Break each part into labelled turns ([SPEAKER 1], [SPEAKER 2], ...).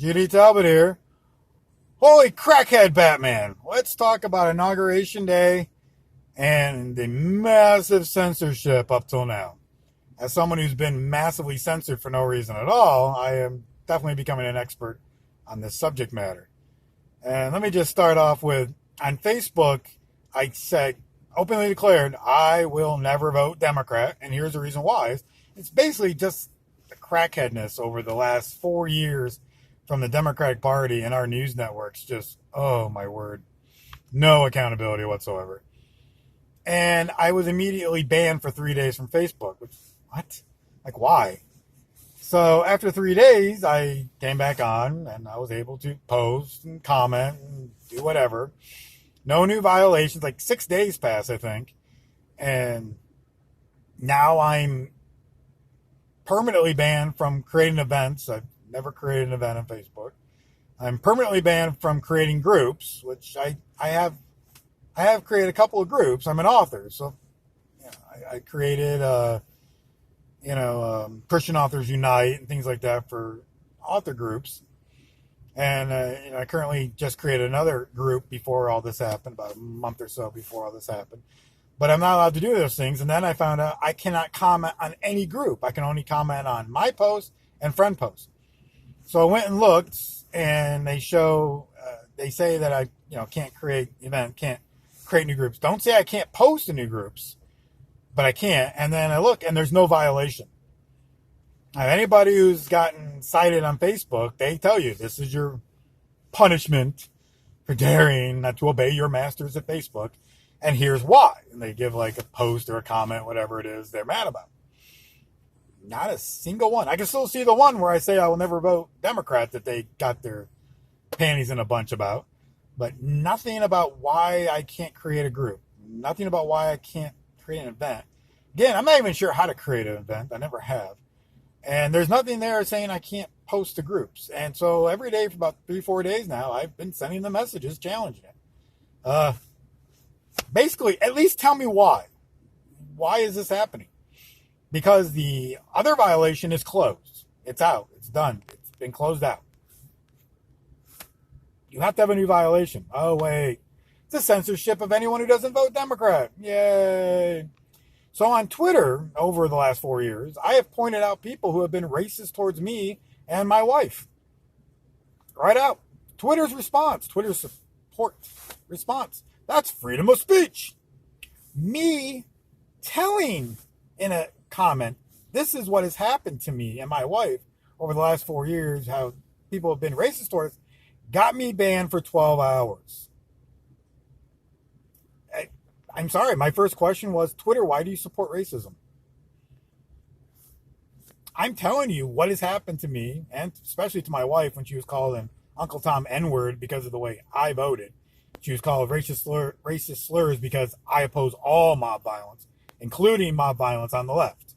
[SPEAKER 1] GD Talbot here. Holy crackhead, Batman. Let's talk about Inauguration Day and the massive censorship up till now. As someone who's been massively censored for no reason at all, I am definitely becoming an expert on this subject matter. And let me just start off with, on Facebook, I said, openly declared, I will never vote Democrat. And here's the reason why. It's basically just the crackheadness over the last 4 years from the Democratic Party and our news networks. Just, oh my word, no accountability whatsoever. And I was immediately banned for 3 days from Facebook. Which, what? Like, why? So after 3 days, I came back on and I was able to post and comment and do whatever. No new violations. Like 6 days passed, I think. And now I'm permanently banned from creating events. I've never created an event on Facebook. I'm permanently banned from creating groups, which I have created a couple of groups. I'm an author, so I created Christian Authors Unite and things like that for author groups. And I currently just created another group before all this happened, about a month or so before all this happened. But I'm not allowed to do those things. And then I found out I cannot comment on any group. I can only comment on my posts and friend posts. So I went and looked, and they say that I can't create new groups. Don't say I can't post in new groups, but I can't. And then I look, and there's no violation. Now, anybody who's gotten cited on Facebook, they tell you this is your punishment for daring not to obey your masters at Facebook. And here's why. And they give like a post or a comment, whatever it is they're mad about. Not a single one. I can still see the one where I say I will never vote Democrat that they got their panties in a bunch about. But nothing about why I can't create a group. Nothing about why I can't create an event. Again, I'm not even sure how to create an event. I never have. And there's nothing there saying I can't post to groups. And so every day for about 3-4 days now, I've been sending them messages challenging it. Basically, at least tell me why. Why is this happening? Because the other violation is closed. It's out. It's done. It's been closed out. You have to have a new violation. Oh, wait. It's a censorship of anyone who doesn't vote Democrat. Yay. So on Twitter, over the last 4 years, I have pointed out people who have been racist towards me and my wife. Right out. Twitter's response. Twitter's support response. That's freedom of speech. Me telling in a comment, this is what has happened to me and my wife over the last 4 years, how people have been racist towards, got me banned for 12 hours. I'm sorry, my first question was, Twitter, why do you support racism? I'm telling you what has happened to me, and especially to my wife when she was called an Uncle Tom N-word because of the way I voted. She was called racist slurs because I oppose all mob violence, including mob violence on the left.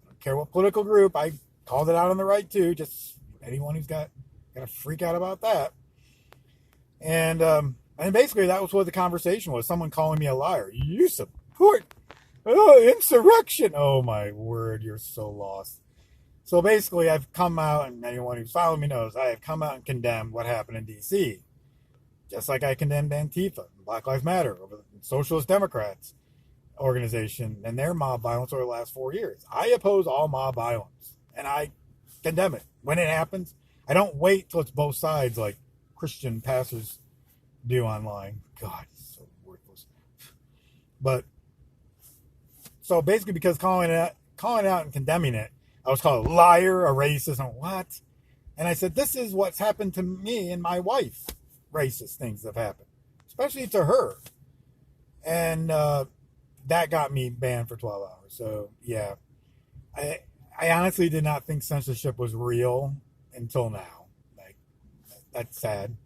[SPEAKER 1] I don't care what political group, I called it out on the right too, just anyone who's got to freak out about that. And basically that was what the conversation was. Someone calling me a liar. You support insurrection. Oh my word, you're so lost. So basically I've come out, and anyone who's followed me knows, I have come out and condemned what happened in D.C. Just like I condemned Antifa, Black Lives Matter, over the Socialist Democrats organization and their mob violence over the last 4 years. I oppose all mob violence, and I condemn it. When it happens, I don't wait till it's both sides like Christian pastors do online. God, it's so worthless. But so basically, because calling it out and condemning it, I was called a liar, a racist, and what? And I said, this is what's happened to me and my wife. Racist things have happened, especially to her. And that got me banned for 12 hours. So yeah, I honestly did not think censorship was real until now. Like, that's sad.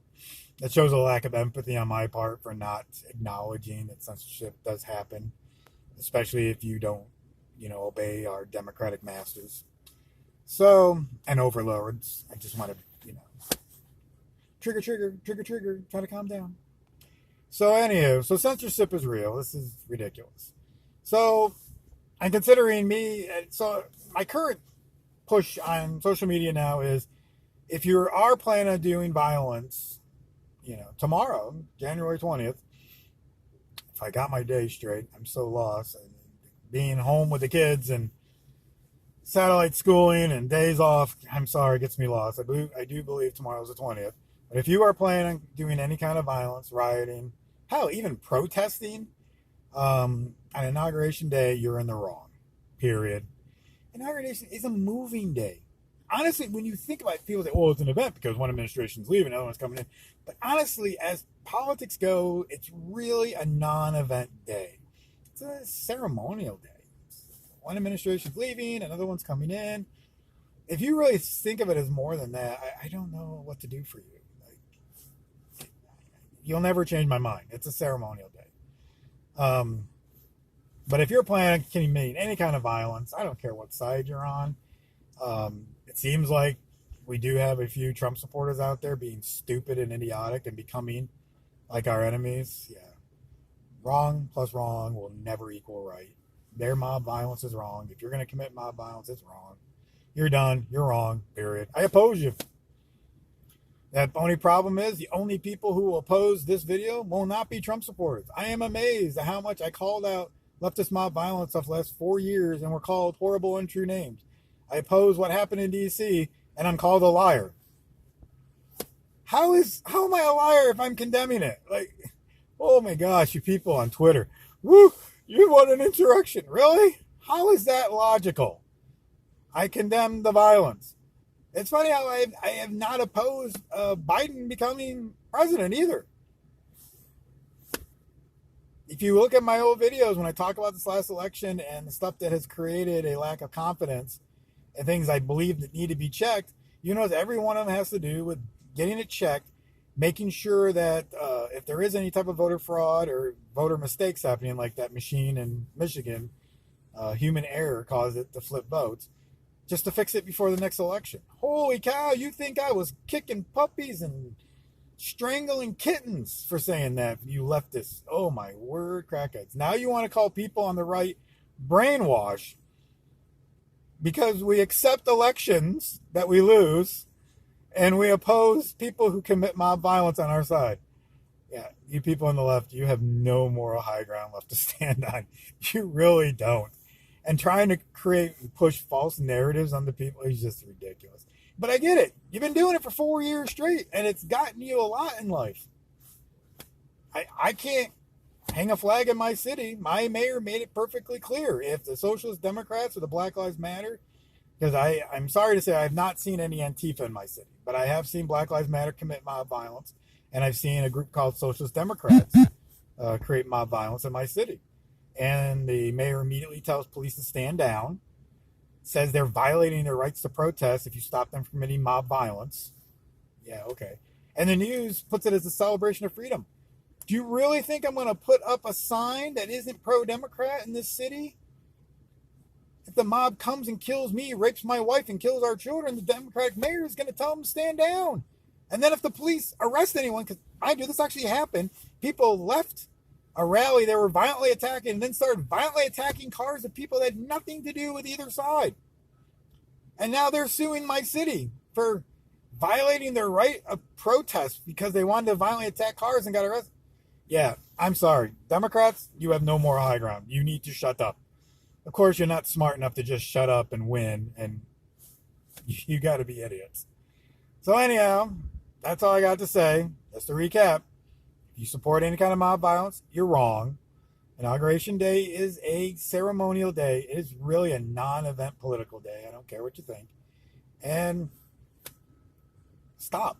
[SPEAKER 1] That shows a lack of empathy on my part for not acknowledging that censorship does happen, especially if you don't, obey our democratic masters. So, and overlords. I just want to, trigger, try to calm down. So anywho, so censorship is real. This is ridiculous. So, I'm considering so my current push on social media now is if you are planning on doing violence, tomorrow, January 20th, if I got my day straight, I'm so lost. Being home with the kids and satellite schooling and days off, I'm sorry, it gets me lost. I do believe tomorrow's the 20th. But if you are planning on doing any kind of violence, rioting, hell, even protesting on Inauguration Day, you're in the wrong. Period. Inauguration is a moving day. Honestly, when you think about it, people say, oh, it's an event because one administration's leaving, another one's coming in. But honestly, as politics go, it's really a non-event day. It's a ceremonial day. One administration's leaving, another one's coming in. If you really think of it as more than that, I don't know what to do for you. You'll never change my mind. It's a ceremonial day. But if you're planning on committing any kind of violence, I don't care what side you're on. It seems like we do have a few Trump supporters out there being stupid and idiotic and becoming like our enemies. Yeah. Wrong plus wrong will never equal right. Their mob violence is wrong. If you're going to commit mob violence, it's wrong. You're done. You're wrong. Period. I oppose you. The only problem is the only people who will oppose this video will not be Trump supporters. I am amazed at how much I called out leftist mob violence of the last 4 years and were called horrible, untrue names. I oppose what happened in D.C. and I'm called a liar. How am I a liar if I'm condemning it? Oh my gosh, you people on Twitter. Woo, you want an insurrection. Really? How is that logical? I condemn the violence. It's funny how I have not opposed Biden becoming president either. If you look at my old videos when I talk about this last election and the stuff that has created a lack of confidence and things I believe that need to be checked, you know, every one of them has to do with getting it checked, making sure that if there is any type of voter fraud or voter mistakes happening, like that machine in Michigan, human error caused it to flip votes, just to fix it before the next election. Holy cow, you think I was kicking puppies and strangling kittens for saying that, you leftists. Oh my word, crackheads. Now you want to call people on the right brainwash because we accept elections that we lose and we oppose people who commit mob violence on our side. Yeah, you people on the left, you have no moral high ground left to stand on. You really don't. And trying to create and push false narratives on the people is just ridiculous. But I get it. You've been doing it for 4 years straight, and it's gotten you a lot in life. I can't hang a flag in my city. My mayor made it perfectly clear. If the Socialist Democrats or the Black Lives Matter, because I'm sorry to say I have not seen any Antifa in my city, but I have seen Black Lives Matter commit mob violence, and I've seen a group called Socialist Democrats create mob violence in my city. And the mayor immediately tells police to stand down, says they're violating their rights to protest if you stop them from committing mob violence. Yeah, okay. And the news puts it as a celebration of freedom. Do you really think I'm going to put up a sign that isn't pro-Democrat in this city? If the mob comes and kills me, rapes my wife, and kills our children, the Democratic mayor is going to tell them to stand down. And then if the police arrest anyone, because I do, this actually happened, people left a rally they were violently attacking and then started violently attacking cars of people that had nothing to do with either side. And now they're suing my city for violating their right of protest because they wanted to violently attack cars and got arrested. Yeah, I'm sorry. Democrats, you have no more high ground. You need to shut up. Of course, you're not smart enough to just shut up and win, and you got to be idiots. So anyhow, that's all I got to say. Just to recap. You support any kind of mob violence, you're wrong. Inauguration Day is a ceremonial day. It is really a non-event political day. I don't care what you think. And stop.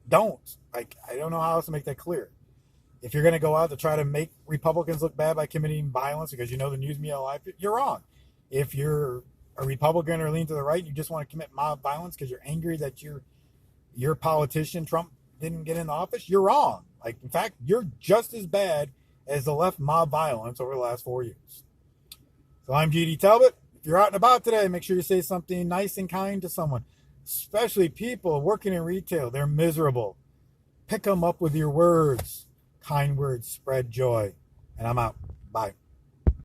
[SPEAKER 1] Don't. I don't know how else to make that clear. If you're going to go out to try to make Republicans look bad by committing violence because you know the news media life, you're wrong. If you're a Republican or lean to the right and you just want to commit mob violence because you're angry that your politician, Trump, didn't get in office, you're wrong. In fact, you're just as bad as the left mob violence over the last 4 years. So I'm GD Talbot. If you're out and about today, make sure you say something nice and kind to someone, especially people working in retail. They're miserable. Pick them up with your words. Kind words spread joy. And I'm out. Bye.